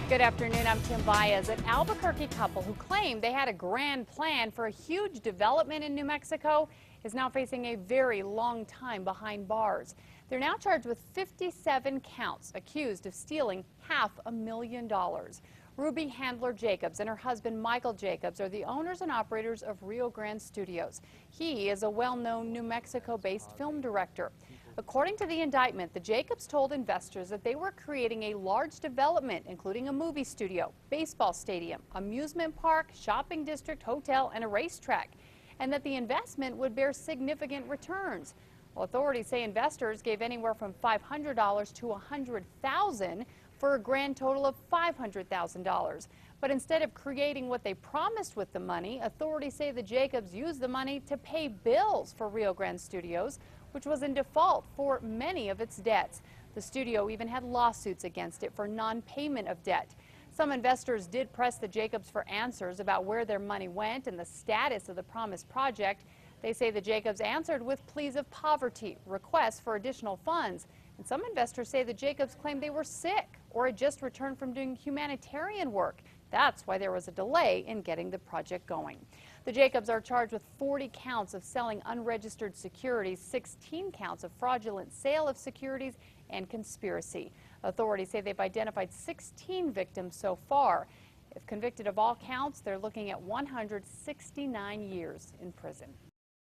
Good afternoon, I'm Tim Baez. An Albuquerque couple who claimed they had a grand plan for a huge development in New Mexico is now facing a very long time behind bars. They're now charged with 57 counts, accused of stealing $500,000. Ruby Handler Jacobs and her husband Michael Jacobs are the owners and operators of Rio Grande Studios. He is a well-known New Mexico-based film director. According to the indictment, the Jacobs told investors that they were creating a large development, including a movie studio, baseball stadium, amusement park, shopping district, hotel, and a racetrack, and that the investment would bear significant returns. Well, authorities say investors gave anywhere from $500 to $100,000 for a grand total of $500,000. But instead of creating what they promised with the money, authorities say the Jacobs used the money to pay bills for Rio Grande Studios, which was in default for many of its debts. The studio even had lawsuits against it for non-payment of debt. Some investors did press the Jacobs for answers about where their money went and the status of the promised project. They say the Jacobs answered with pleas of poverty, requests for additional funds. And some investors say the Jacobs claimed they were sick or had just returned from doing humanitarian work. That's why there was a delay in getting the project going. The Jacobs are charged with 40 counts of selling unregistered securities, 16 counts of fraudulent sale of securities, and conspiracy. Authorities say they've identified 16 victims so far. If convicted of all counts, they're looking at 169 years in prison.